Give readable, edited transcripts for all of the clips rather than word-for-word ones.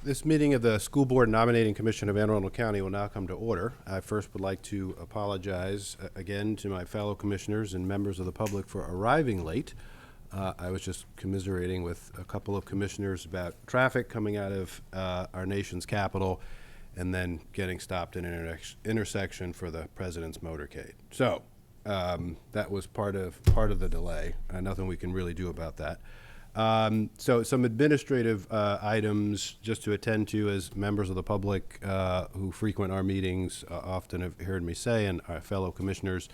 This meeting of the School Board Nominating Commission of Anne Arundel County will now come to order. I first would like to apologize again to my fellow commissioners and members of the public for arriving late. I was just commiserating with a couple of commissioners about traffic coming out of our nation's capital and then getting stopped in an intersection for the President's motorcade. So that was part of the delay. Nothing we can really do about that. So some administrative items just to attend to as members of the public who frequent our meetings often have heard me say, and our fellow commissioners.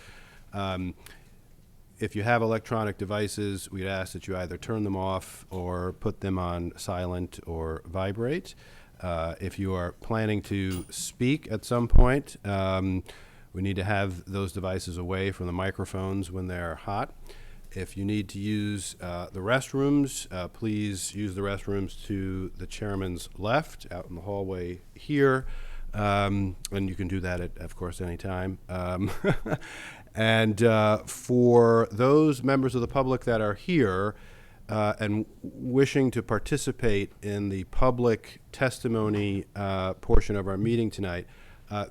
If you have electronic devices, we'd ask that you either turn them off or put them on silent or vibrate. If you are planning to speak at some point, we need to have those devices away from the microphones when they're hot. If you need to use the restrooms, please use the restrooms to the chairman's left out in the hallway here. And you can do that at, of course, any time. And for those members of the public that are here and wishing to participate in the public testimony portion of our meeting tonight,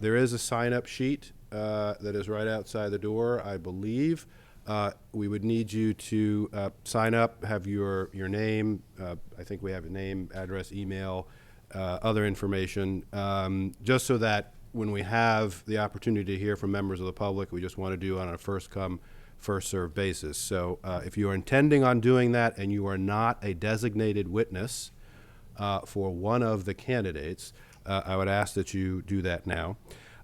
there is a sign-up sheet that is right outside the door, I believe. We would need you to sign up, have your name, I think we have a name, address, email, other information, just so that when we have the opportunity to hear from members of the public, we just want to do on a first come, first served basis. So if you are intending on doing that and you are not a designated witness for one of the candidates, I would ask that you do that now.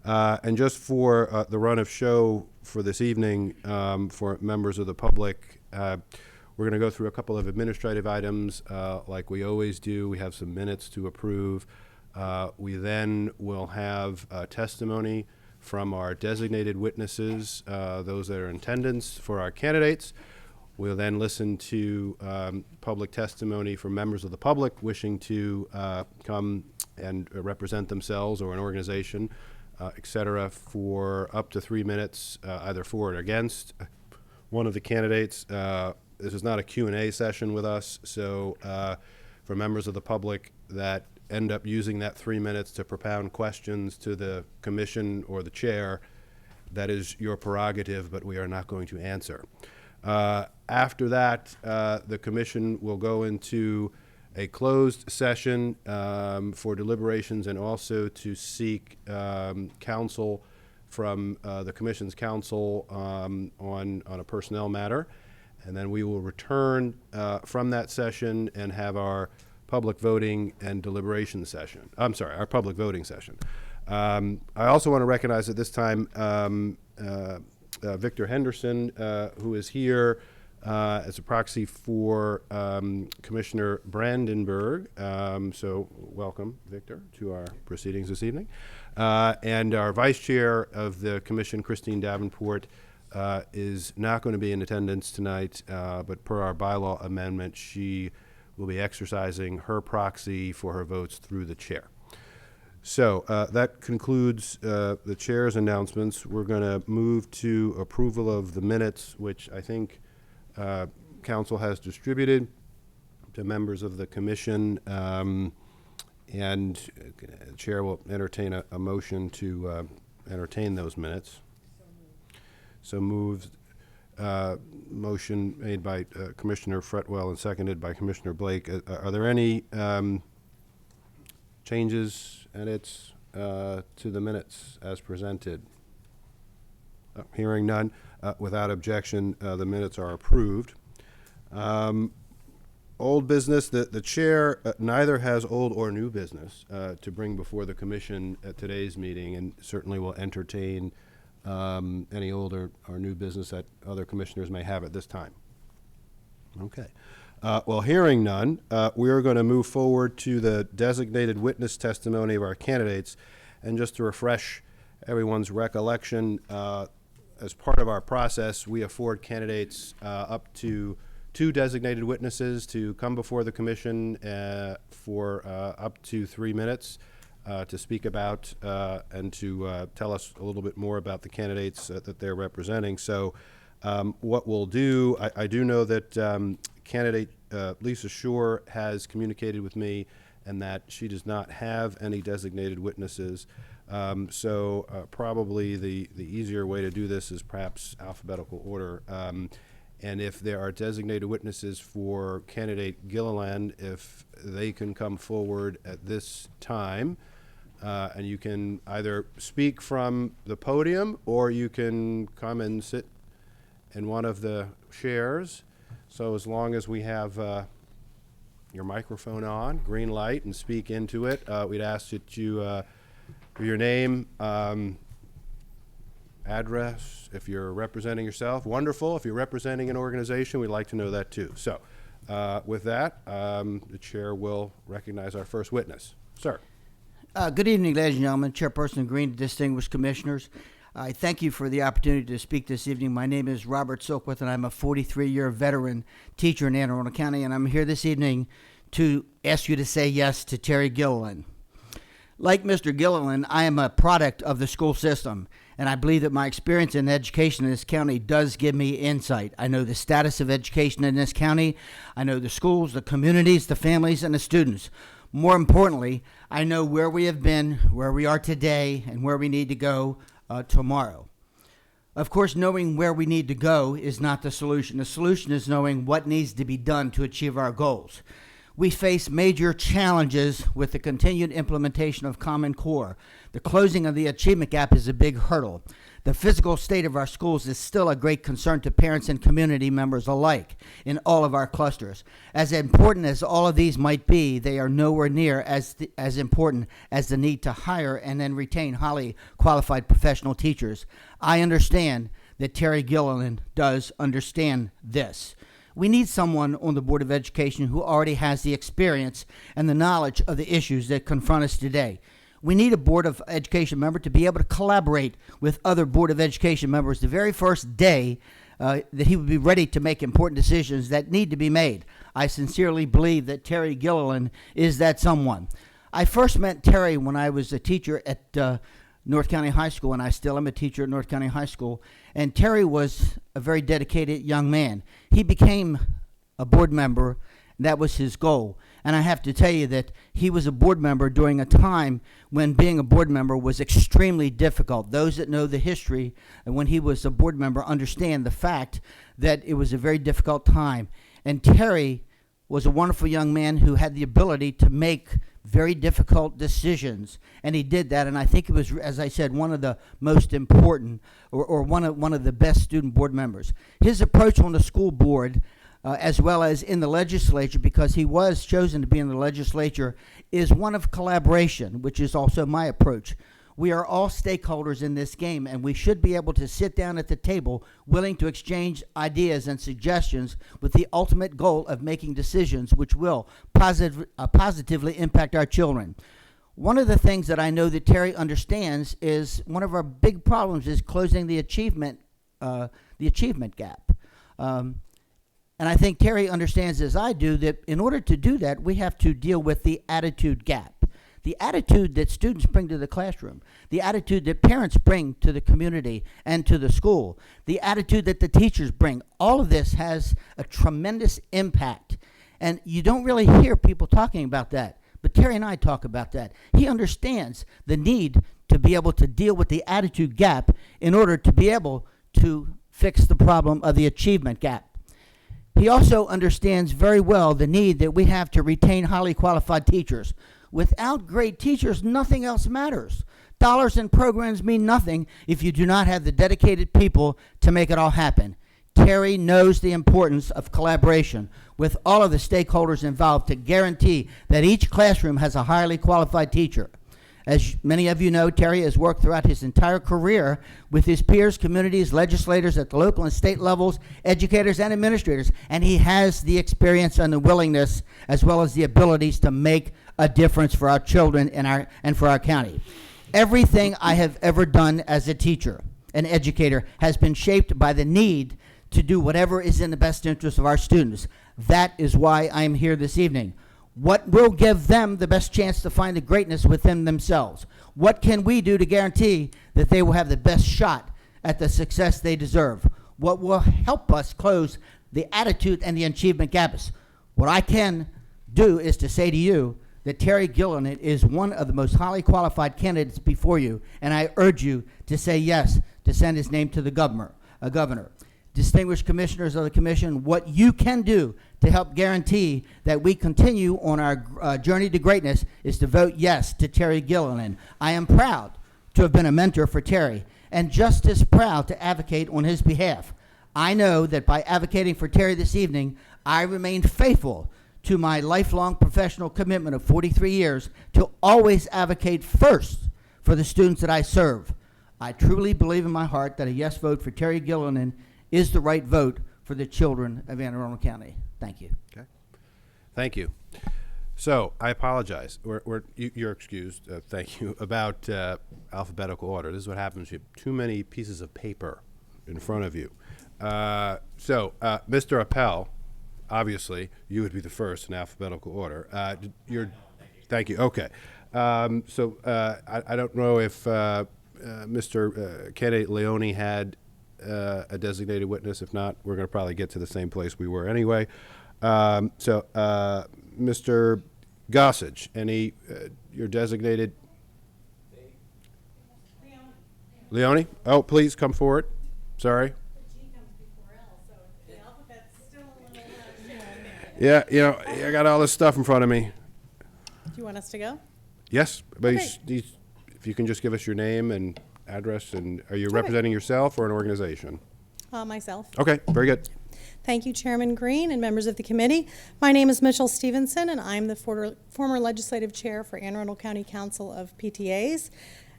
And just for the run of show for this evening, for members of the public, we're going to go through a couple of administrative items like we always do. We have some minutes to approve. We then will have testimony from our designated witnesses, those that are in attendance for our candidates. We'll then listen to public testimony from members of the public wishing to come and represent themselves or an organization, et cetera, for up to 3 minutes, either for or against one of the candidates. This is not a Q&A session with us, so for members of the public that end up using that 3 minutes to propound questions to the commission or the chair, that is your prerogative, but we are not going to answer. After that, the commission will go into a closed session for deliberations and also to seek counsel from the commission's counsel on a personnel matter. And then we will return from that session and have our public voting and deliberation session. I'm sorry, our public voting session. I also want to recognize at this time Victor Henderson, who is here as a proxy for Commissioner Brandenburg. So welcome, Victor, to our proceedings this evening. And our Vice Chair of the Commission, Christine Davenport, is not going to be in attendance tonight, but per our bylaw amendment, she will be exercising her proxy for her votes through the chair. So that concludes the chair's announcements. We're going to move to approval of the minutes, which I think council has distributed to members of the commission, and the chair will entertain a motion to entertain those minutes. So moved. Motion made by Commissioner Fretwell and seconded by Commissioner Blake. Are there any changes, edits to the minutes as presented? Hearing none, without objection, the minutes are approved. Old business, the chair neither has old or new business to bring before the commission at today's meeting, and certainly will entertain any old or new business that other commissioners may have at this time. Okay. Well, hearing none, we are going to move forward to the designated witness testimony of our candidates. And just to refresh everyone's recollection, as part of our process, we afford candidates up to 2 designated witnesses to come before the commission for up to 3 minutes. To speak about and to tell us a little bit more about the candidates that they're representing. So what we'll do, I do know that candidate Lisa Shore has communicated with me and that she does not have any designated witnesses. So probably the easier way to do this is perhaps alphabetical order. And if there are designated witnesses for candidate Gilliland, if they can come forward at this time, and you can either speak from the podium or you can come and sit in one of the chairs. So as long as we have your microphone on, green light, and speak into it, we'd ask that you give your name, address. If you're representing yourself, wonderful. If you're representing an organization, we'd like to know that too. So with that, the chair will recognize our first witness. Sir. Good evening, ladies and gentlemen. Chairperson Green, distinguished commissioners. I thank you for the opportunity to speak this evening. My name is Robert Silkworth, and I'm a 43-year veteran teacher in Anne Arundel County, and I'm here this evening to ask you to say yes to Terry Gilliland. Like Mr. Gilliland, I am a product of the school system, and I believe that my experience in education in this county does give me insight. I know the status of education in this county. I know the schools, the communities, the families, and the students. More importantly, I know where we have been, where we are today, and where we need to go tomorrow. Of course, knowing where we need to go is not the solution. The solution is knowing what needs to be done to achieve our goals. We face major challenges with the continued implementation of Common Core. The closing of the achievement gap is a big hurdle. The physical state of our schools is still a great concern to parents and community members alike in all of our clusters. As important as all of these might be, they are nowhere near as important as the need to hire and then retain highly qualified professional teachers. I understand that Terry Gilliland does understand this. We need someone on the Board of Education who already has the experience and the knowledge of the issues that confront us today. We need a Board of Education member to be able to collaborate with other Board of Education members the very first day that he would be ready to make important decisions that need to be made. I sincerely believe that Terry Gilliland is that someone. I first met Terry when I was a teacher at North County High School, and I still am a teacher at North County High School. And Terry was a very dedicated young man. He became a board member, and that was his goal. And I have to tell you that he was a board member during a time when being a board member was extremely difficult. Those that know the history and when he was a board member understand the fact that it was a very difficult time. And Terry was a wonderful young man who had the ability to make very difficult decisions, and he did that. And I think it was, as I said, one of the most important or one of the best student board members. His approach on the school board, as well as in the legislature, because he was chosen to be in the legislature, is one of collaboration, which is also my approach. We are all stakeholders in this game, and we should be able to sit down at the table willing to exchange ideas and suggestions with the ultimate goal of making decisions which will positively impact our children. One of the things that I know that Terry understands is one of our big problems is closing the achievement gap. And I think Terry understands, as I do, that in order to do that, we have to deal with the attitude gap. The attitude that students bring to the classroom, the attitude that parents bring to the community and to the school, the attitude that the teachers bring, all of this has a tremendous impact. And you don't really hear people talking about that, but Terry and I talk about that. He understands the need to be able to deal with the attitude gap in order to be able to fix the problem of the achievement gap. He also understands very well the need that we have to retain highly qualified teachers. Without great teachers, nothing else matters. Dollars and programs mean nothing if you do not have the dedicated people to make it all happen. Terry knows the importance of collaboration with all of the stakeholders involved to guarantee that each classroom has a highly qualified teacher. As many of you know, Terry has worked throughout his entire career with his peers, communities, legislators at the local and state levels, educators and administrators, and he has the experience and the willingness as well as the abilities to make a difference for our children and for our county. Everything I have ever done as a teacher, an educator, has been shaped by the need to do whatever is in the best interest of our students. That is why I am here this evening. What will give them the best chance to find the greatness within themselves? What can we do to guarantee that they will have the best shot at the success they deserve? What will help us close the attitude and the achievement gaps? What I can do is to say to you that Terry Gilliland is one of the most highly qualified candidates before you, and I urge you to say yes to send his name to the governor. Distinguished commissioners of the commission, what you can do to help guarantee that we continue on our journey to greatness is to vote yes to Terry Gilliland. I am proud to have been a mentor for Terry, and just as proud to advocate on his behalf. I know that by advocating for Terry this evening, I remain faithful to my lifelong professional commitment of 43 years to always advocate first for the students that I serve. I truly believe in my heart that a yes vote for Terry Gilliland is the right vote for the children of Anne Arundel County. Thank you. Okay. Thank you. So I apologize. You're excused. Thank you. About alphabetical order. This is what happens. You have too many pieces of paper in front of you. Mr. Appel, obviously, you would be the first in alphabetical order. Thank you. Okay. I don't know if Mr. Candidate Leone had a designated witness. If not, we're going to probably get to the same place we were anyway. Mr. Gossage, your designated? Leone? Oh, please come forward. Sorry. G comes before L, so the alphabet's still a little Yeah, I got all this stuff in front of me. Do you want us to go? Yes, but Okay. if you can just give us your name and address, and are you representing yourself or an organization? Myself. Okay, very good. Thank you, Chairman Green and members of the committee. My name is Michelle Stevenson, and I'm the former legislative chair for Anne Arundel County Council of PTAs,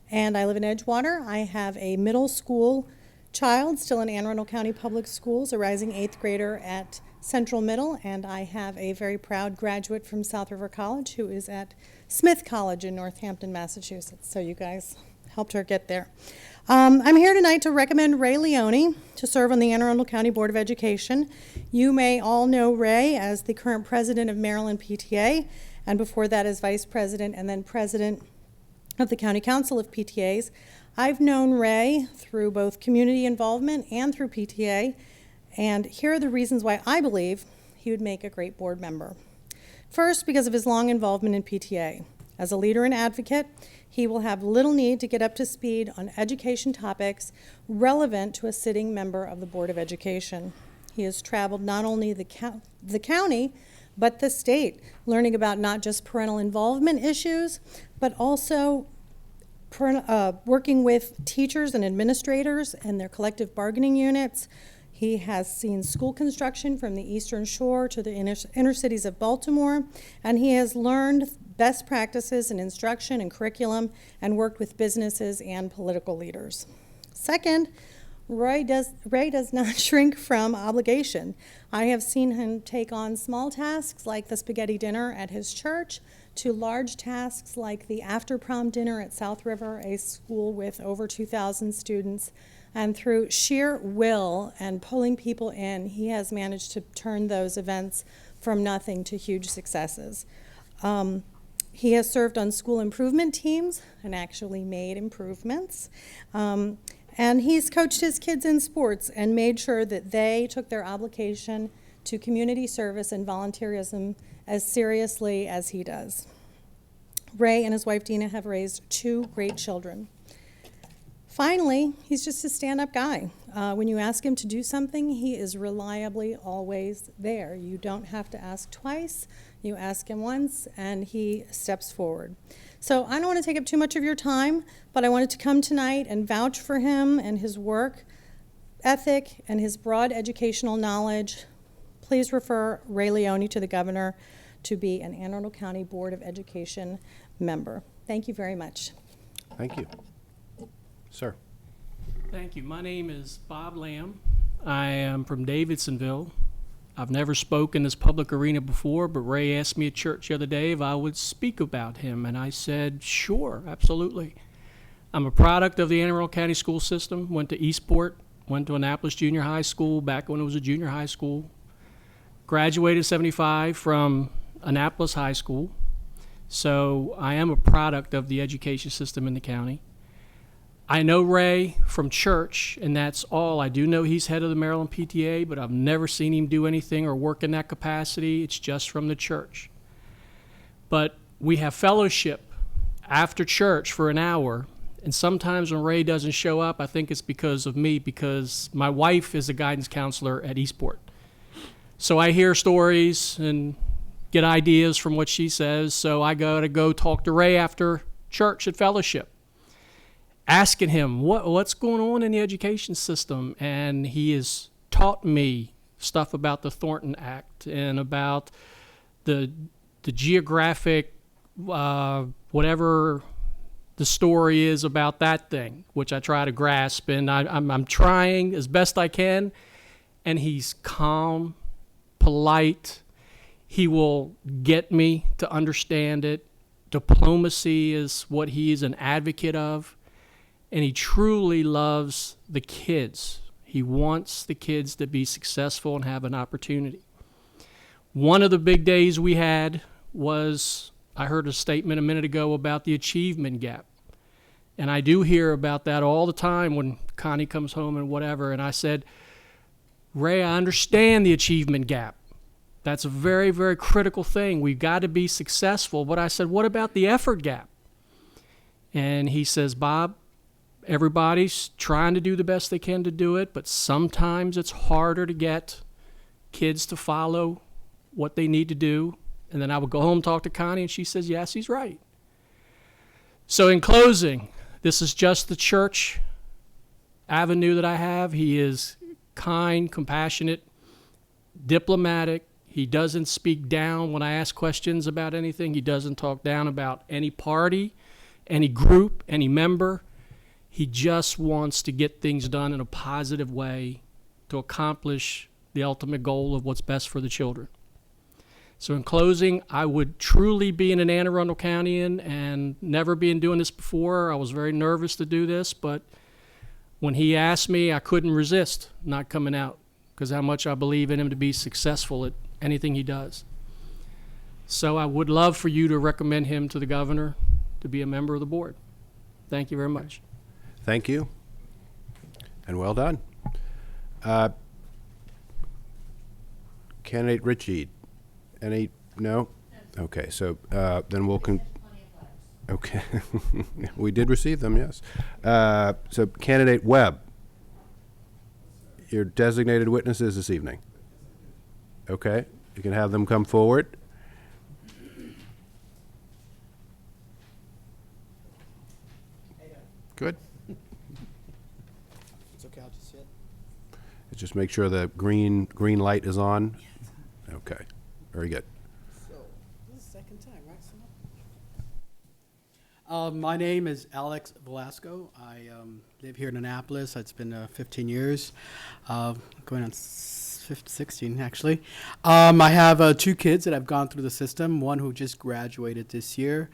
and I live in Edgewater. I have a middle school child still in Anne Arundel County Public Schools, a rising 8th grader at Central Middle, and I have a very proud graduate from South River College who is at Smith College in Northampton, Massachusetts. So you guys helped her get there. I'm here tonight to recommend Ray Leone to serve on the Anne Arundel County Board of Education. You may all know Ray as the current president of Maryland PTA, and before that as vice president and then president of the County Council of PTAs. I've known Ray through both community involvement and through PTA, and here are the reasons why I believe he would make a great board member. First, because of his long involvement in PTA. As a leader and advocate, he will have little need to get up to speed on education topics relevant to a sitting member of the Board of Education. He has traveled not only the county, but the state, learning about not just parental involvement issues, but also working with teachers and administrators and their collective bargaining units. He has seen school construction from the Eastern Shore to the inner cities of Baltimore, and he has learned best practices in instruction and curriculum and worked with businesses and political leaders. Second, Ray does not shrink from obligation. I have seen him take on small tasks like the spaghetti dinner at his church to large tasks like the after-prom dinner at South River, a school with over 2,000 students. And through sheer will and pulling people in, he has managed to turn those events from nothing to huge successes. He has served on school improvement teams and actually made improvements. And he's coached his kids in sports and made sure that they took their obligation to community service and volunteerism as seriously as he does. Ray and his wife Dina have raised 2 great children. Finally, he's just a stand-up guy. When you ask him to do something, he is reliably always there. You don't have to ask twice. You ask him once, and he steps forward. So I don't want to take up too much of your time, but I wanted to come tonight and vouch for him and his work ethic and his broad educational knowledge. Please refer Ray Leone to the governor to be an Anne Arundel County Board of Education member. Thank you very much. Thank you. Sir. Thank you. My name is Bob Lamb. I am from Davidsonville. I've never spoken in this public arena before, but Ray asked me at church the other day if I would speak about him, and I said, sure, absolutely. I'm a product of the Anne Arundel County school system, went to Eastport, went to Annapolis Junior High School back when it was a junior high school, graduated in '75 from Annapolis High School, so I am a product of the education system in the county. I know Ray from church, and that's all. I do know he's head of the Maryland PTA, but I've never seen him do anything or work in that capacity. It's just from the church. But we have fellowship after church for an hour. And sometimes when Ray doesn't show up, I think it's because of me, because my wife is a guidance counselor at Eastport. So I hear stories and get ideas from what she says. So I got to go talk to Ray after church at fellowship, asking him what's going on in the education system. And he has taught me stuff about the Thornton Act and about the geographic, whatever the story is about that thing, which I try to grasp, and I'm trying as best I can. And he's calm, polite. He will get me to understand it. Diplomacy is what he's an advocate of, and he truly loves the kids. He wants the kids to be successful and have an opportunity. One of the big days we had was, I heard a statement a minute ago about the achievement gap. And I do hear about that all the time when Connie comes home and whatever. And I said, Ray, I understand the achievement gap. That's a very, very critical thing. We've got to be successful. But I said, what about the effort gap? And he says, Bob, everybody's trying to do the best they can to do it, but sometimes it's harder to get kids to follow what they need to do. And then I would go home, talk to Connie, and she says, yes, he's right. So in closing, this is just the church avenue that I have. He is kind, compassionate, diplomatic. He doesn't speak down when I ask questions about anything. He doesn't talk down about any party, any group, any member. He just wants to get things done in a positive way to accomplish the ultimate goal of what's best for the children. So in closing, I would truly be an Anne Arundel Countyan and never been doing this before. I was very nervous to do this, but when he asked me, I couldn't resist not coming out because how much I believe in him to be successful at anything he does. So I would love for you to recommend him to the governor to be a member of the board. Thank you very much. Thank you, and well done. Candidate Ritchie, any, no? Okay, so then we'll, okay. We did receive them, yes. So Candidate Webb, your designated witnesses this evening. Okay, you can have them come forward. Good. It's okay, I'll just sit. Just make sure the green light is on. Okay, very good. So, this is the second time, right? My name is Alex Velasco. I live here in Annapolis. It's been 15 years, going on 16 actually. I have 2 kids that have gone through the system. One who just graduated this year,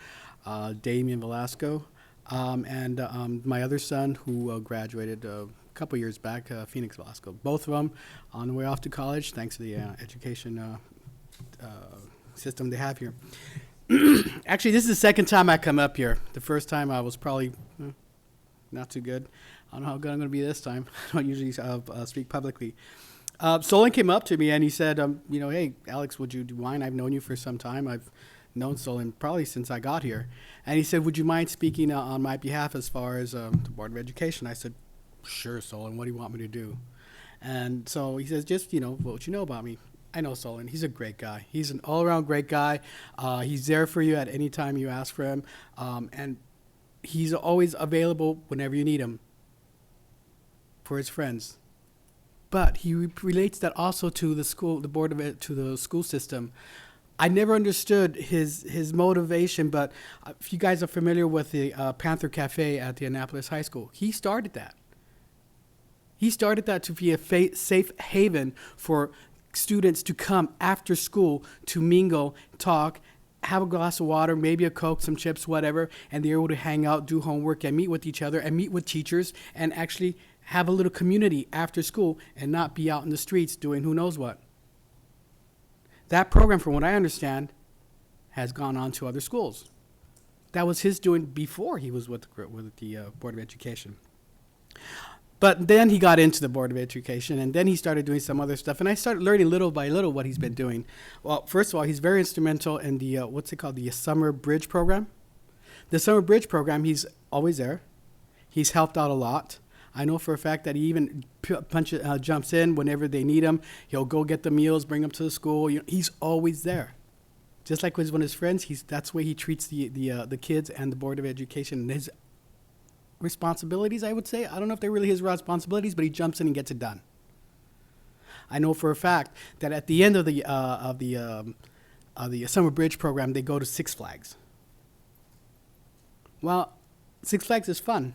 Damian Velasco, and my other son who graduated a couple years back, Phoenix Velasco. Both of them on the way off to college, thanks to the education system they have here. Actually, this is the second time I come up here. The first time I was probably not too good. I don't know how good I'm going to be this time. I don't usually speak publicly. Solon came up to me and he said, hey, Alex, would you mind? I've known you for some time. I've known Solon probably since I got here. And he said, would you mind speaking on my behalf as far as the Board of Education? I said, sure, Solon, what do you want me to do? And so he says, just, what you know about me. I know Solon. He's a great guy. He's an all-around great guy. He's there for you at any time you ask for him. And he's always available whenever you need him for his friends. But he relates that also to the school, the board of it, to the school system. I never understood his motivation, but if you guys are familiar with the Panther Cafe at the Annapolis High School, he started that. He started that to be a safe haven for students to come after school to mingle, talk, have a glass of water, maybe a Coke, some chips, whatever, and they're able to hang out, do homework, and meet with each other, and meet with teachers, and actually have a little community after school and not be out in the streets doing who knows what. That program, from what I understand, has gone on to other schools. That was his doing before he was with the Board of Education. But then he got into the Board of Education, and then he started doing some other stuff. And I started learning little by little what he's been doing. Well, first of all, he's very instrumental in the, what's it called, the Summer Bridge Program. The Summer Bridge Program, he's always there. He's helped out a lot. I know for a fact that he even jumps in whenever they need him. He'll go get the meals, bring them to the school. You know, he's always there. Just like with one of his friends, that's the way he treats the kids and the Board of Education. And his responsibilities, I would say. I don't know if they're really his responsibilities, but he jumps in and gets it done. I know for a fact that at the end of the Summer Bridge Program, they go to Six Flags. Well, Six Flags is fun.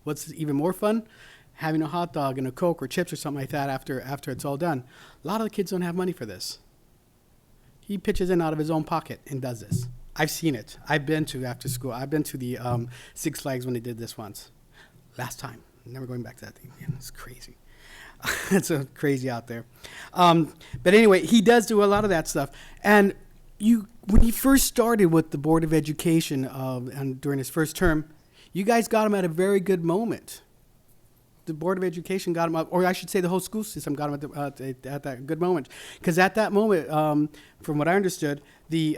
What's even more fun? Having a hot dog and a Coke or chips or something like that after it's all done. A lot of the kids don't have money for this. He pitches in out of his own pocket and does this. I've seen it. I've been to after school. I've been to the Six Flags when they did this once. Last time. Never going back to that thing again. It's crazy. It's crazy out there. But anyway, he does do a lot of that stuff. And when he first started with the Board of Education and during his first term, you guys got him at a very good moment. The Board of Education got him up, or I should say the whole school system got him at that good moment. Because at that moment, from what I understood, the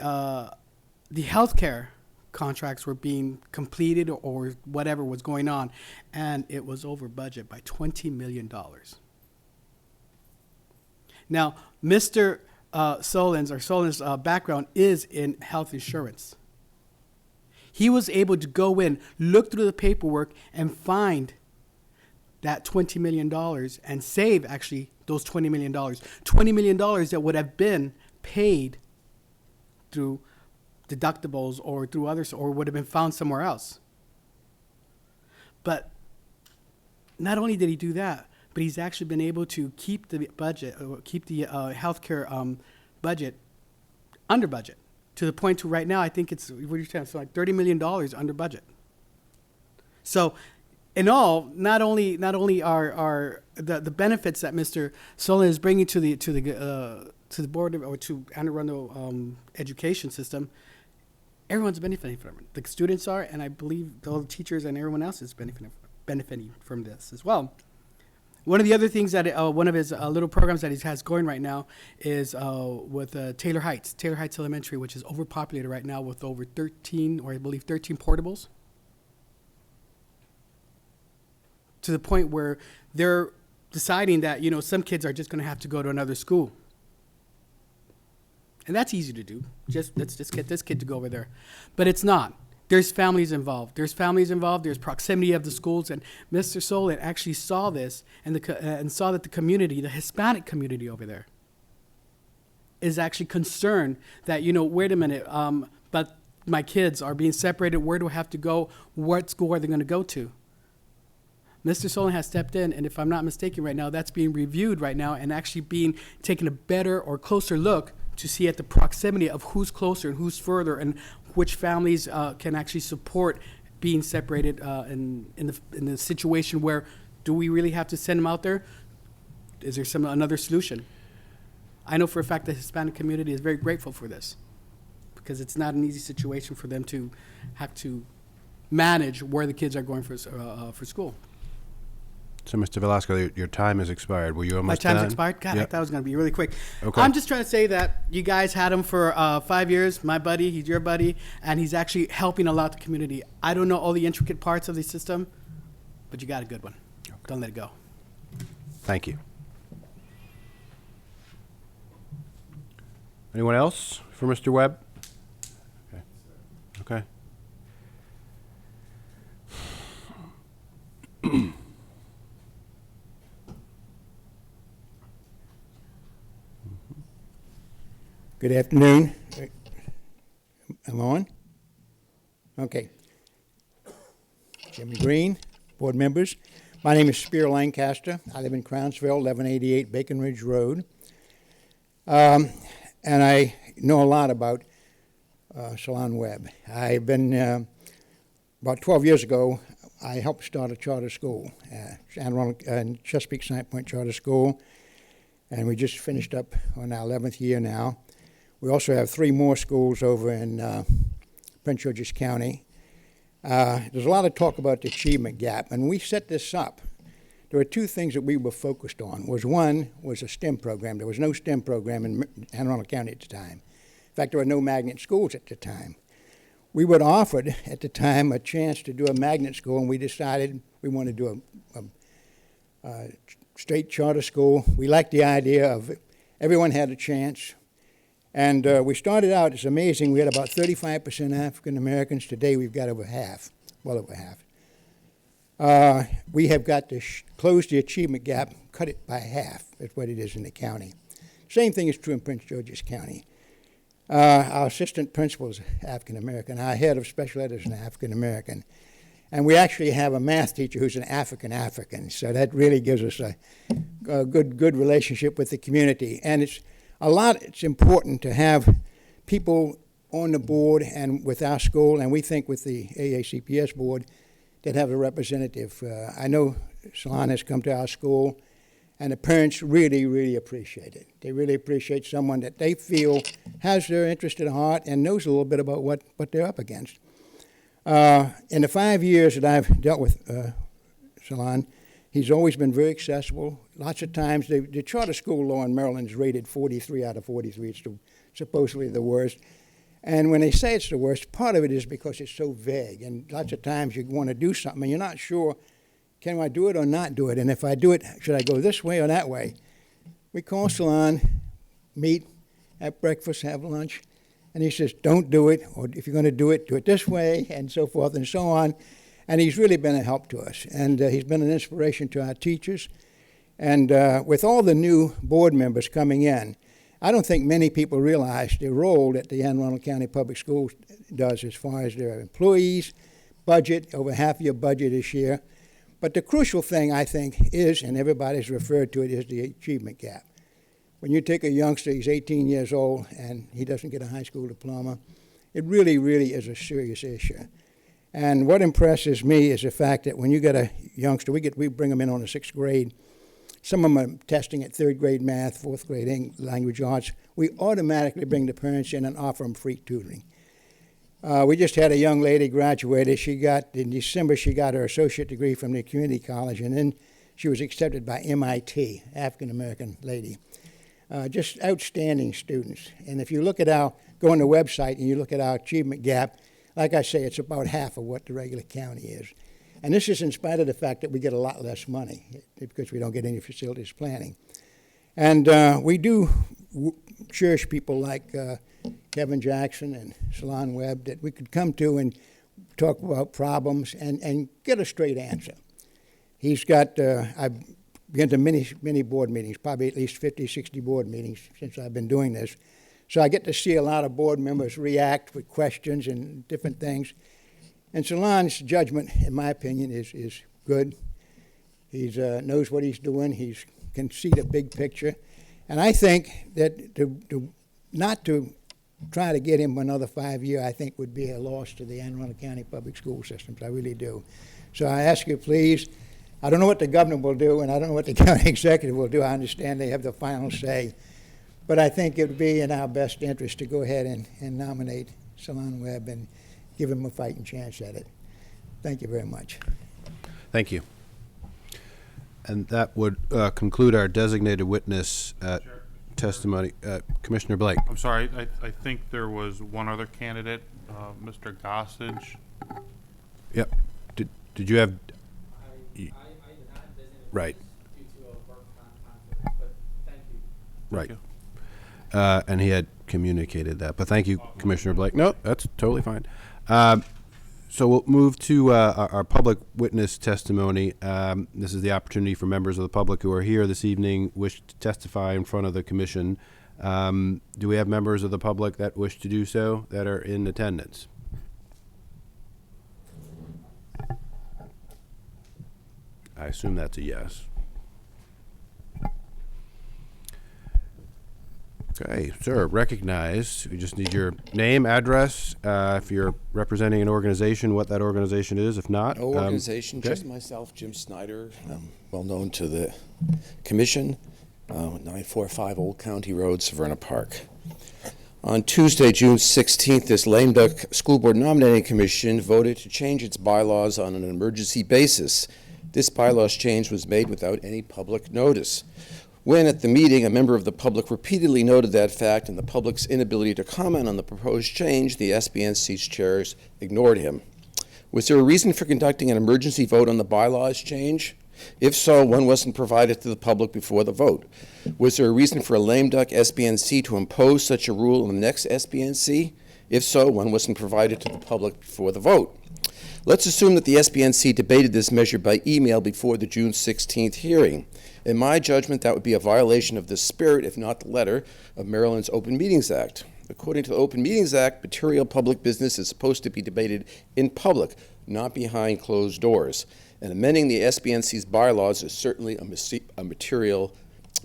healthcare contracts were being completed or whatever was going on, and it was over budget by $20 million. Now, Mr. Solin's background is in health insurance. He was able to go in, look through the paperwork, and find that $20 million and save actually those $20 million. $20 million that would have been paid through deductibles or through others, or would have been found somewhere else. But not only did he do that, but he's actually been able to keep the budget, keep the healthcare budget under budget, to the point to right now, I think it's, what are you saying, so like $30 million under budget. So in all, not only are the benefits that Mr. Solon is bringing to the board or to Anne Arundel education system, everyone's benefiting from it. The students are, and I believe all the teachers and everyone else is benefiting from this as well. One of the other things that one of his little programs that he has going right now is with Taylor Heights Elementary, which is overpopulated right now with over 13 portables, to the point where they're deciding that, you know, some kids are just going to have to go to another school. And that's easy to do. Let's just get this kid to go over there. But it's not. There's families involved. There's proximity of the schools. And Mr. Solon actually saw this and saw that the community, the Hispanic community over there, is actually concerned that, you know, wait a minute, but my kids are being separated. Where do I have to go? What school are they going to go to? Mr. Solon has stepped in, and if I'm not mistaken right now, that's being reviewed right now and actually being taken a better or closer look to see at the proximity of who's closer and who's further, and which families can actually support being separated in the situation where, do we really have to send them out there? Is there another solution? I know for a fact the Hispanic community is very grateful for this, because it's not an easy situation for them to have to manage where the kids are going for school. So, Mr. Velasco, your time has expired. Were you almost My done? time's expired? God, Yep. I thought it was going to be really quick. Okay. I'm just trying to say that you guys had him for 5 years, my buddy, he's your buddy, and he's actually helping a lot the community. I don't know all the intricate parts of the system, but you got a good one. Okay. Don't let it go. Thank you. Anyone else for Mr. Webb? Okay. Good afternoon. I'm on? Okay. Jimmy Green, board members. My name is Spear Lancaster. I live in Crownsville, 1188 Bacon Ridge Road. And I know a lot about Solon Webb. I've been, about 12 years ago, I helped start a charter school, Chesapeake Snipe Point Charter School, and we just finished up on our 11th year now. We also have 3 more schools over in Prince George's County. There's a lot of talk about the achievement gap, and we set this up there were two things that we were focused on. One was a STEM program. There was no STEM program in Anne Arundel County at the time. In fact, there were no magnet schools at the time. We were offered at the time a chance to do a magnet school, and we decided we wanted to do a straight charter school. We liked the idea of everyone had a chance. And we started out, it's amazing, we had about 35% African Americans. Today we've got over half, well over half. We have got to close the achievement gap, cut it by half. That's what it is in the county. Same thing is true in Prince George's County. Our assistant principal is African American. Our head of special ed is an African American. And we actually have a math teacher who's an African. So that really gives us a good relationship with the community. And it's important to have people on the board and with our school, and we think with the AACPS board, that have a representative. I know Salon has come to our school, and the parents really, really appreciate it. They really appreciate someone that they feel has their interest at heart and knows a little bit about what they're up against. In the 5 years that I've dealt with Salon, he's always been very accessible. Lots of times, the charter school law in Maryland is rated 43 out of 43. It's supposedly the worst. And when they say it's the worst, part of it is because it's so vague. And lots of times you want to do something and you're not sure, can I do it or not do it? And if I do it, should I go this way or that way? We call Salon, meet, have breakfast, have lunch, and he says, don't do it, or if you're going to do it this way, and so forth and so on. And he's really been a help to us. And he's been an inspiration to our teachers. And with all the new board members coming in, I don't think many people realize the role that the Anne Arundel County Public Schools does as far as their employees, budget, over half of your budget this year. But the crucial thing, I think, is, and everybody's referred to it, is the achievement gap. When you take a youngster, he's 18 years old, and he doesn't get a high school diploma, it really, really is a serious issue. And what impresses me is the fact that when you get a youngster, we bring them in on the 6th grade. Some of them are testing at 3rd grade math, 4th grade language arts. We automatically bring the parents in and offer them free tutoring. We just had a young lady graduated. In December, she got her associate degree from the community college, and then she was accepted by MIT, African-American lady. Just outstanding students. And if you look at go on the website and you look at our achievement gap, like I say, it's about half of what the regular county is. And this is in spite of the fact that we get a lot less money because we don't get any facilities planning. And we do cherish people like Kevin Jackson and Salon Webb that we could come to and talk about problems and get a straight answer. He's got, I've been to many board meetings, probably at least 50, 60 board meetings since I've been doing this. So I get to see a lot of board members react with questions and different things. And Salon's judgment, in my opinion, is good. He knows what he's doing. He can see the big picture. And I think that not to try to get him another 5 years, I think would be a loss to the Anne Arundel County public school systems. I really do. So I ask you, please, I don't know what the governor will do, and I don't know what the county executive will do. I understand they have the final say. But I think it would be in our best interest to go ahead and nominate Salon Webb and give him a fighting chance at it. Thank you very much. Thank you. And that would conclude our designated witness testimony. Commissioner Blake. I'm sorry, I think there was one other candidate, Mr. Gossage. Yep. Did you have? I did not visit Right. due to a work conflict, but thank you. Right. you. And he had communicated that. But thank you, Commissioner Blake. No, that's totally fine. So we'll move to our public witness testimony. This is the opportunity for members of the public who are here this evening, wish to testify in front of the commission. Do we have members of the public that wish to do so that are in attendance? I assume that's a yes. Okay, sir, recognized. We just need your name, address, if you're representing an organization, what that organization is. If not, No organization, okay. just myself, Jim Snyder, well known to the commission, 945 Old County Road, Severna Park. On Tuesday, June 16th, this lame duck school board nominating commission voted to change its bylaws on an emergency basis. This bylaws change was made without any public notice. When, at the meeting, a member of the public repeatedly noted that fact and the public's inability to comment on the proposed change, the SBNC's chairs ignored him. Was there a reason for conducting an emergency vote on the bylaws change? If so, one wasn't provided to the public before the vote. Was there a reason for a lame duck SBNC to impose such a rule on the next SBNC? If so, one wasn't provided to the public before the vote. Let's assume that the SBNC debated this measure by email before the June 16th hearing. In my judgment, that would be a violation of the spirit, if not the letter, of Maryland's Open Meetings Act. According to the Open Meetings Act, material public business is supposed to be debated in public, not behind closed doors. And amending the SBNC's bylaws is certainly a material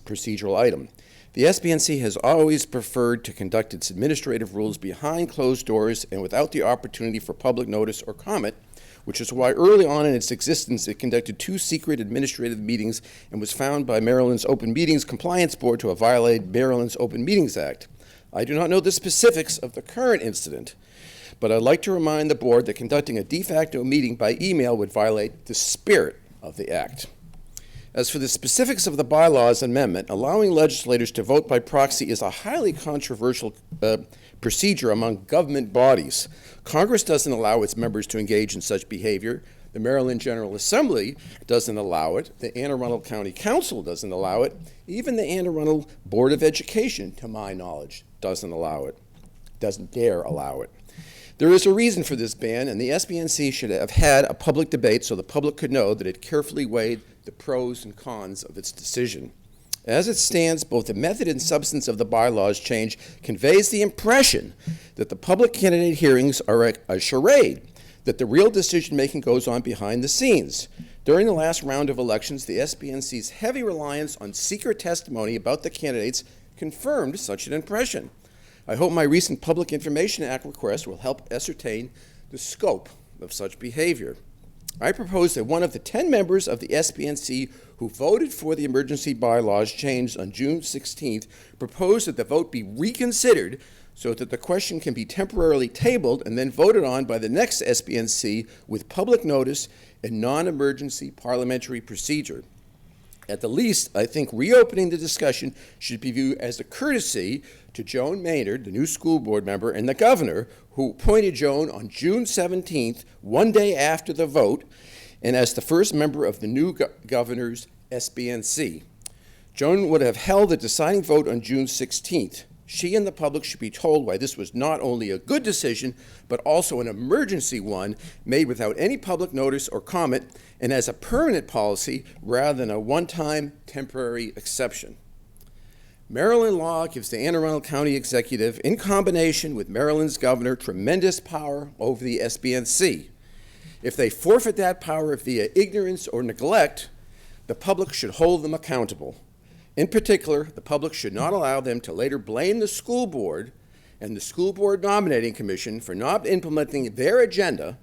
procedural item. The SBNC has always preferred to conduct its administrative rules behind closed doors and without the opportunity for public notice or comment, which is why early on in its existence it conducted 2 secret administrative meetings and was found by Maryland's Open Meetings Compliance Board to have violated Maryland's Open Meetings Act. I do not know the specifics of the current incident, but I'd like to remind the board that conducting a de facto meeting by email would violate the spirit of the act. As for the specifics of the bylaws amendment, allowing legislators to vote by proxy is a highly controversial procedure among government bodies. Congress doesn't allow its members to engage in such behavior. The Maryland General Assembly doesn't allow it. The Anne Arundel County Council doesn't allow it. Even the Anne Arundel Board of Education, to my knowledge, doesn't allow it, doesn't dare allow it. There is a reason for this ban, and the SBNC should have had a public debate so the public could know that it carefully weighed the pros and cons of its decision. As it stands, both the method and substance of the bylaws change conveys the impression that the public candidate hearings are a charade, that the real decision-making goes on behind the scenes. During the last round of elections, the SBNC's heavy reliance on secret testimony about the candidates confirmed such an impression. I hope my recent Public Information Act request will help ascertain the scope of such behavior. I propose that one of the 10 members of the SBNC who voted for the emergency bylaws changed on June 16th propose that the vote be reconsidered so that the question can be temporarily tabled and then voted on by the next SBNC with public notice and non-emergency parliamentary procedure. At the least, I think reopening the discussion should be viewed as a courtesy to Joan Maynard, the new school board member, and the governor, who appointed Joan on June 17th, one day after the vote, and as the first member of the new governor's SBNC. Joan would have held the deciding vote on June 16th. She and the public should be told why this was not only a good decision, but also an emergency one made without any public notice or comment and as a permanent policy rather than a one-time temporary exception. Maryland law gives the Anne Arundel County Executive, in combination with Maryland's governor, tremendous power over the SBNC. If they forfeit that power via ignorance or neglect, the public should hold them accountable. In particular, the public should not allow them to later blame the school board and the school board nominating commission for not implementing their agenda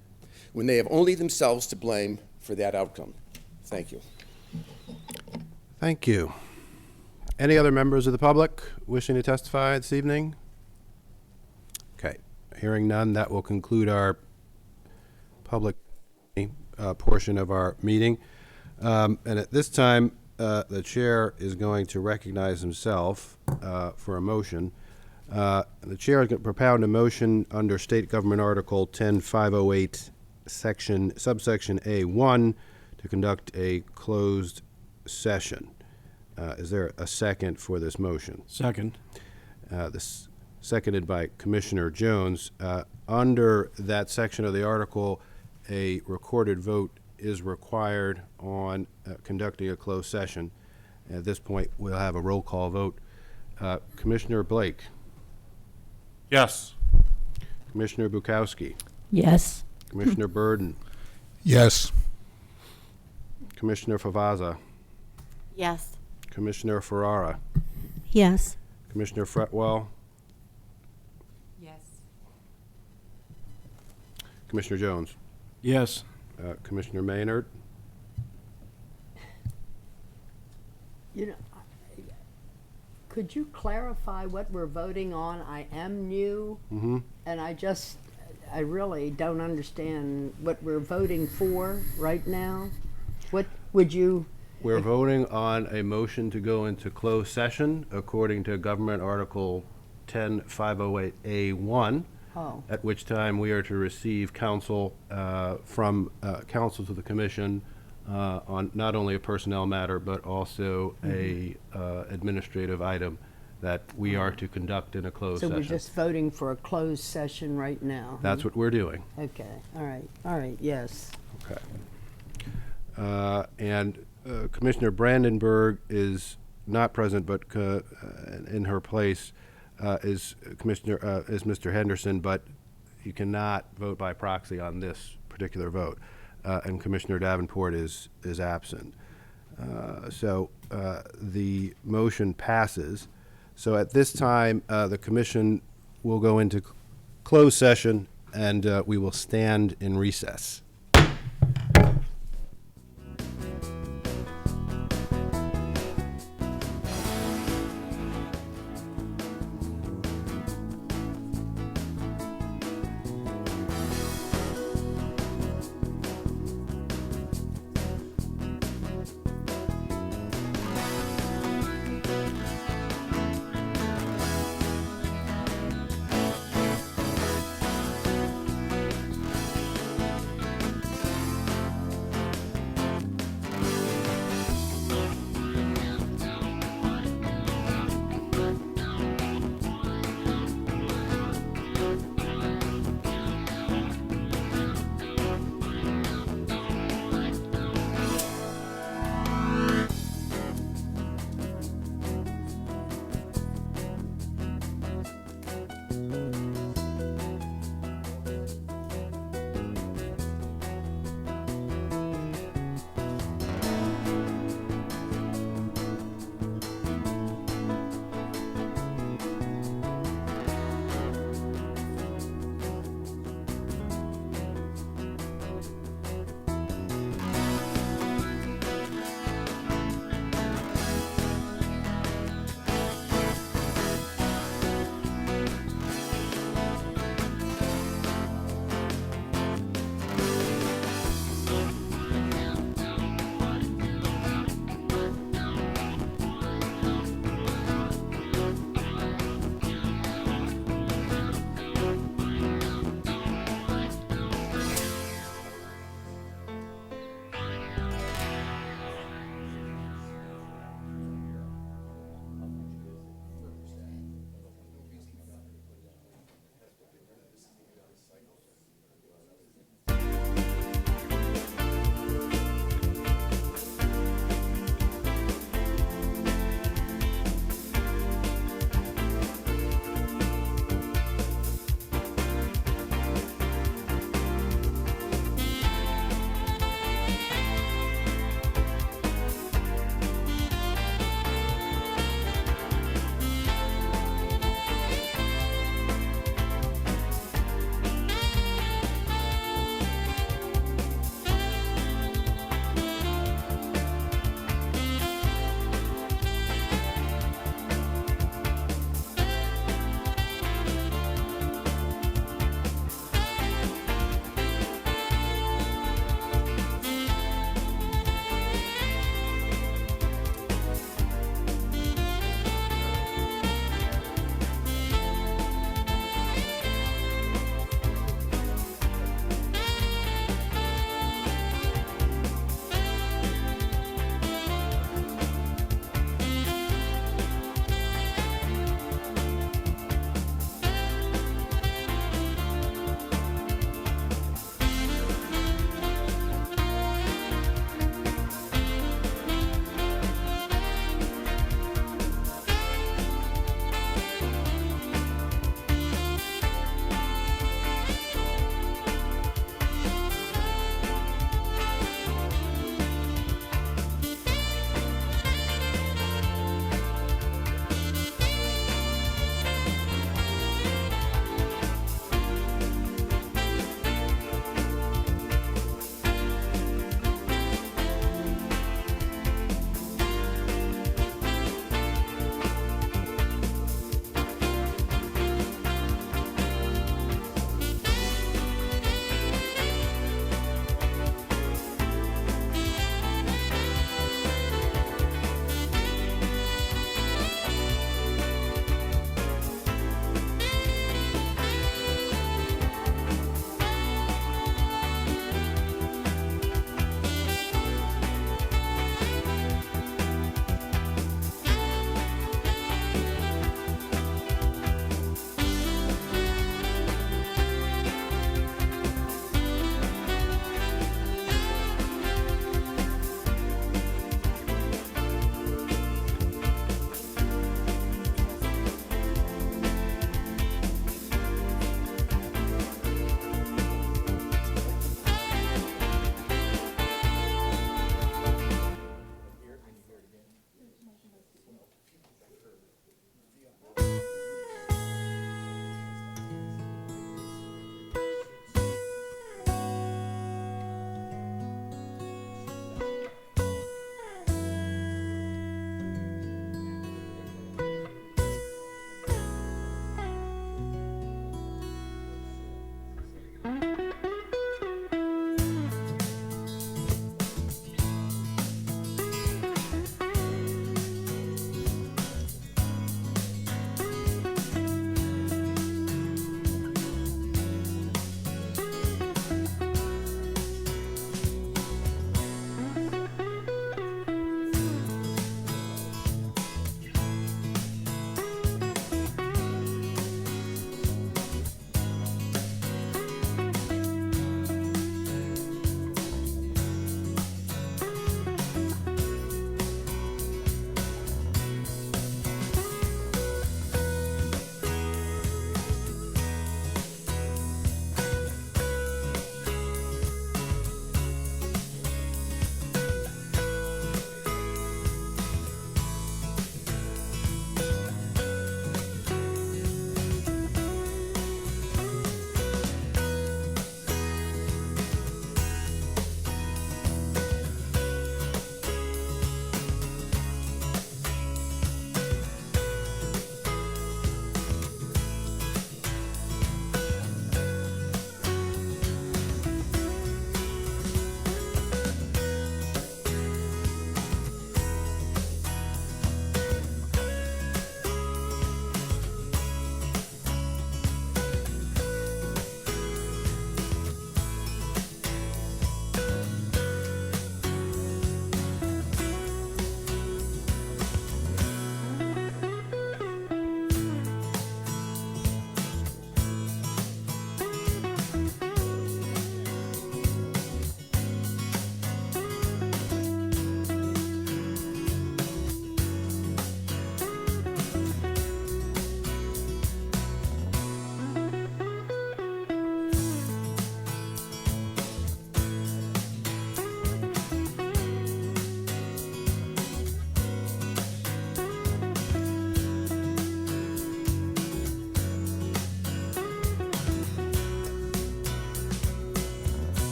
when they have only themselves to blame for that outcome. Thank you. Thank you. Any other members of the public wishing to testify this evening? Okay, hearing none, that will conclude our public portion of our meeting. And at this time, the chair is going to recognize himself for a motion. The chair is going to propound a motion under State Government Article 10508, subsection A1, to conduct a closed session. Is there a second for this motion? Second. This seconded by Commissioner Jones. Under that section of the article, a recorded vote is required on conducting a closed session. At this point, we'll have a roll call vote. Commissioner Blake. Yes. Commissioner Bukowski. Yes. Commissioner Burden. Yes. Commissioner Favaza. Yes. Commissioner Ferrara. Yes. Commissioner Fretwell. Yes. Commissioner Jones. Yes. Commissioner Maynard. You know, could you clarify what we're voting on? I am new, and I really don't understand what we're voting for right now. Would you, We're voting on a motion to go into closed session according to Government Article 10508A1, oh, at which time we are to receive counsel from counsel to the commission on not only a personnel matter, but also a administrative item that we are to conduct in a closed so session. we're just voting for a closed session right now? That's what we're doing. Okay, all right, yes. Okay. And Commissioner Brandenburg is not present, but in her place is Mr. Henderson, but you cannot vote by proxy on this particular vote. And Commissioner Davenport is absent. So the motion passes. So at this time, the commission will go into closed session, and we will stand in recess.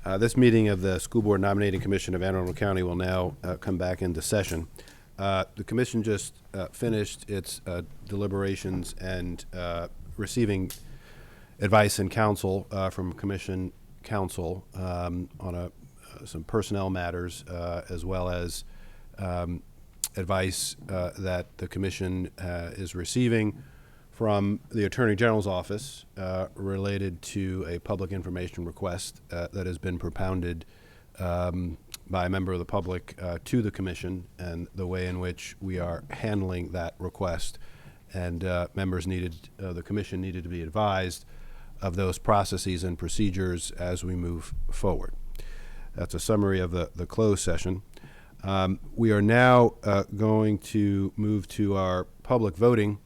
This meeting of the School Board Nominating Commission of Anne Arundel County will now come back into session. The commission just finished its deliberations and receiving advice and counsel from commission counsel on some personnel matters, as well as advice that the commission is receiving from the Attorney General's office related to a public information request that has been propounded by a member of the public to the commission, and the way in which we are handling that request. And members the commission needed to be advised of those processes and procedures as we move forward. That's a summary of the closed session. We are now going to move to our public voting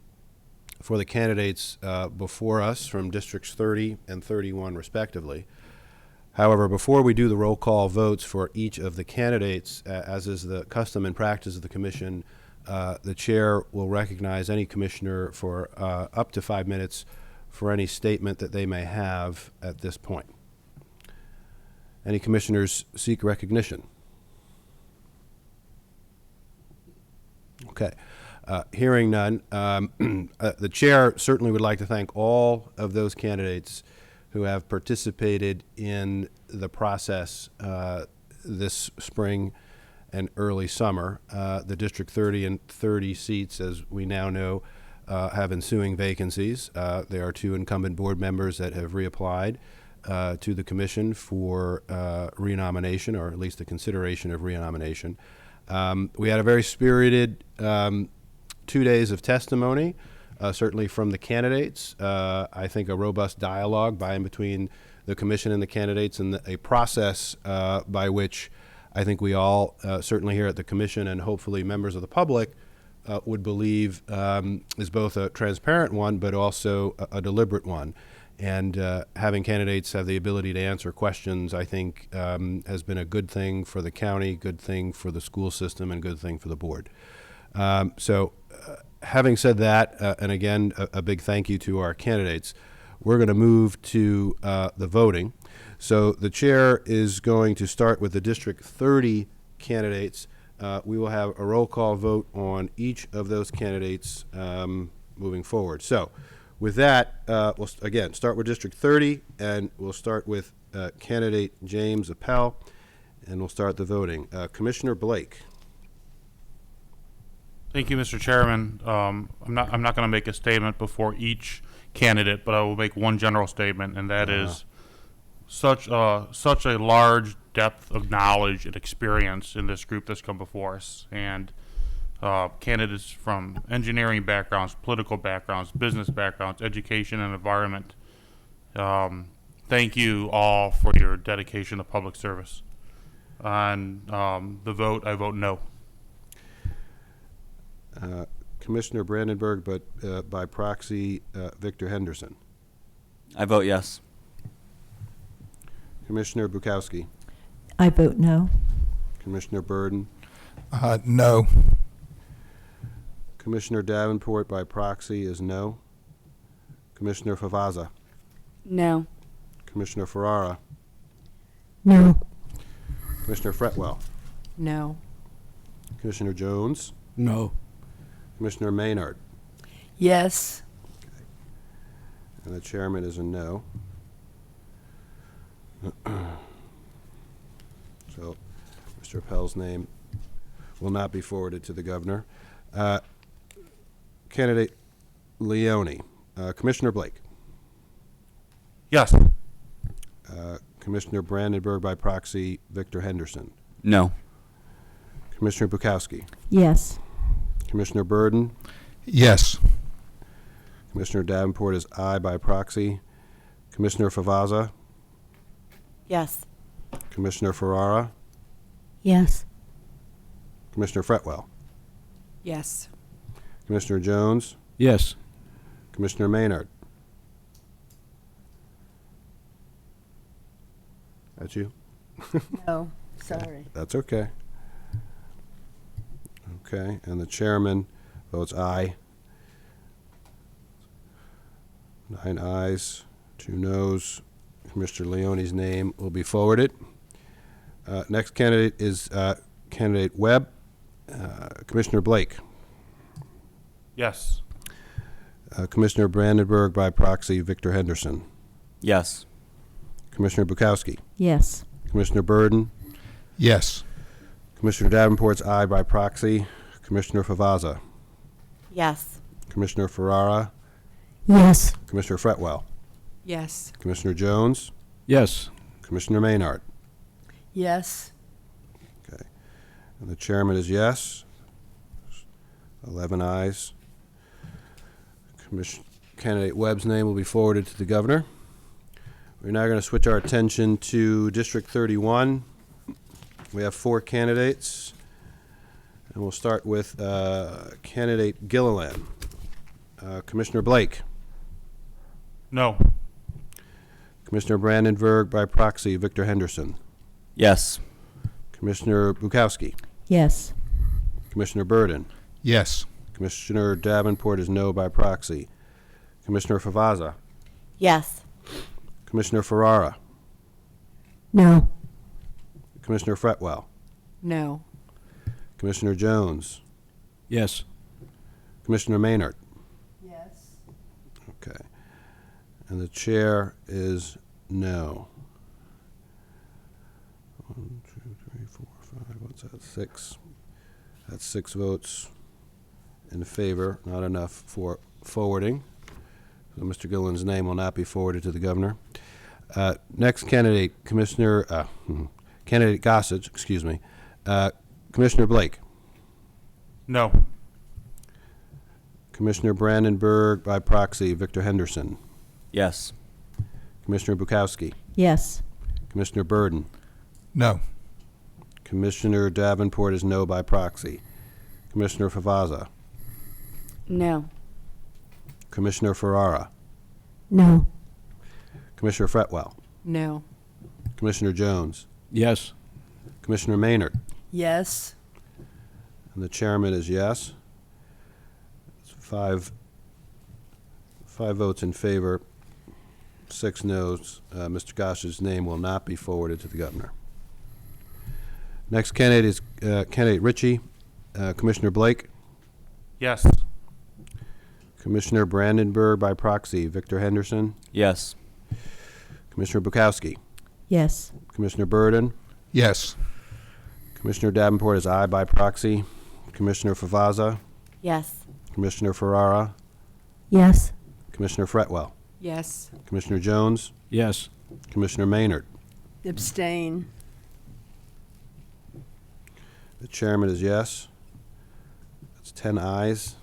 for the candidates before us from districts 30 and 31 respectively. However, before we do the roll call votes for each of the candidates, as is the custom and practice of the commission, the chair will recognize any commissioner for up to 5 minutes for any statement that they may have at this point. Any commissioners seek recognition? Okay. Hearing none, the chair certainly would like to thank all of those candidates who have participated in the process this spring and early summer. The District 30 and 30 seats, as we now know, have ensuing vacancies. There are 2 incumbent board members that have reapplied to the commission for renomination, or at least the consideration of renomination. We had a very spirited 2 days of testimony, certainly from the candidates. I think a robust dialogue by and between the commission and the candidates, and a process by which I think we all, certainly here at the commission and hopefully members of the public, would believe is both a transparent one but also a deliberate one. And having candidates have the ability to answer questions, I think, has been a good thing for the county, good thing for the school system, and good thing for the board. Having said that, and again, a big thank you to our candidates, we're going to move to the voting. So the chair is going to start with the District 30 candidates. We will have a roll call vote on each of those candidates moving forward. So with that, we'll again start with District 30, and we'll start with candidate James Appel, and we'll start the voting. Commissioner Blake. Thank you, Mr. Chairman. I'm not going to make a statement before each candidate, but I will make one general statement, and that is such a large depth of knowledge and experience in this group that's come before us, and candidates from engineering backgrounds, political backgrounds, business backgrounds, education and environment. Thank you all for your dedication to public service. On the vote, I vote no. Commissioner Brandenburg, but by proxy, Victor Henderson. I vote yes. Commissioner Bukowski. I vote no. Commissioner Burden. No. Commissioner Davenport by proxy is no. Commissioner Favaza. No. Commissioner Ferrara. No. Commissioner Fretwell. No. Commissioner Jones. No. Commissioner Maynard. Yes. And the chairman is a no. So Mr. Appel's name will not be forwarded to the governor. Candidate Leone. Commissioner Blake. Yes. Commissioner Brandenburg by proxy, Victor Henderson. No. Commissioner Bukowski. Yes. Commissioner Burden. Yes. Commissioner Davenport is aye by proxy. Commissioner Favaza. Yes. Commissioner Ferrara. Yes. Commissioner Fretwell. Yes. Commissioner Jones. Yes. Commissioner Maynard. That's you? No. Sorry. That's okay. Okay, and the chairman votes aye. 9 ayes, 2 noes, Commissioner Leone's name will be forwarded. Next candidate is candidate Webb. Commissioner Blake. Yes. Commissioner Brandenburg by proxy, Victor Henderson. Yes. Commissioner Bukowski. Yes. Commissioner Burden. Yes. Commissioner Davenport's aye by proxy. Commissioner Favaza. Yes. Commissioner Ferrara. Yes. Commissioner Fretwell. Yes. Commissioner Jones. Yes. Commissioner Maynard. Yes. Okay. And the chairman is yes. 11 ayes. Candidate Webb's name will be forwarded to the governor. We're now going to switch our attention to District 31. We have 4 candidates, and we'll start with candidate Gilliland. Commissioner Blake. No. Commissioner Brandenburg by proxy, Victor Henderson. Yes. Commissioner Bukowski. Yes. Commissioner Burden. Yes. Commissioner Davenport is no by proxy. Commissioner Favaza. Yes. Commissioner Ferrara. No. Commissioner Fretwell. No. Commissioner Jones. Yes. Commissioner Maynard. Yes. Okay. And the chair is no. 1, 2, 3, 4, 5. What's that? 6. That's 6 votes in favor, not enough for forwarding. So Mr. Gillen's name will not be forwarded to the governor. Next candidate, candidate Gossage, excuse me. Commissioner Blake. No. Commissioner Brandenburg by proxy, Victor Henderson. Yes. Commissioner Bukowski. Yes. Commissioner Burden. No. Commissioner Davenport is no by proxy. Commissioner Favaza. No. Commissioner Ferrara. No. Commissioner Fretwell. No. Commissioner Jones. Yes. Commissioner Maynard. Yes. And the chairman is yes. It's 5 votes in favor, 6 noes. Mr. Gosh's name will not be forwarded to the governor. Next candidate is candidate Ritchie. Commissioner Blake. Yes. Commissioner Brandenburg by proxy, Victor Henderson. Yes. Commissioner Bukowski. Yes. Commissioner Burden. Yes. Commissioner Davenport is aye by proxy. Commissioner Favaza. Yes. Commissioner Ferrara. Yes. Commissioner Fretwell. Yes. Commissioner Jones. Yes. Commissioner Maynard. Abstain. The chairman is yes. That's 10 ayes.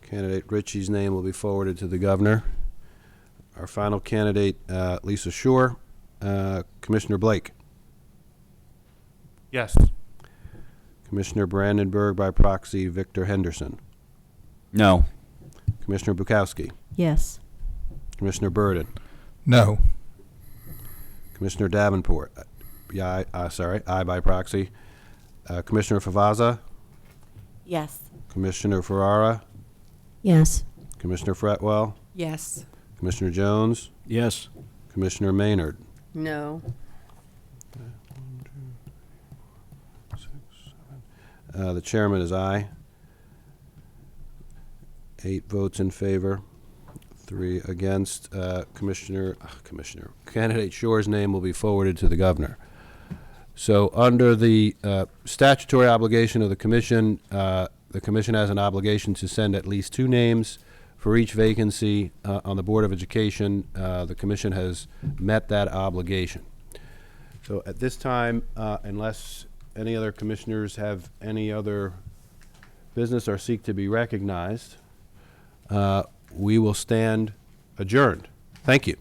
Candidate Ritchie's name will be forwarded to the governor. Our final candidate, Lisa Shore. Commissioner Blake. Yes. Commissioner Brandenburg by proxy, Victor Henderson. No. Commissioner Bukowski. Yes. Commissioner Burden. No. Commissioner Davenport. Aye by proxy. Commissioner Favaza. Yes. Commissioner Ferrara. Yes. Commissioner Fretwell. Yes. Commissioner Jones. Yes. Commissioner Maynard. No. The chairman is aye. 8 votes in favor, 3 against. Candidate Shore's name will be forwarded to the governor. So under the statutory obligation of the commission has an obligation to send at least 2 names for each vacancy on the Board of Education. The commission has met that obligation. So at this time, unless any other commissioners have any other business or seek to be recognized, we will stand adjourned. Thank you.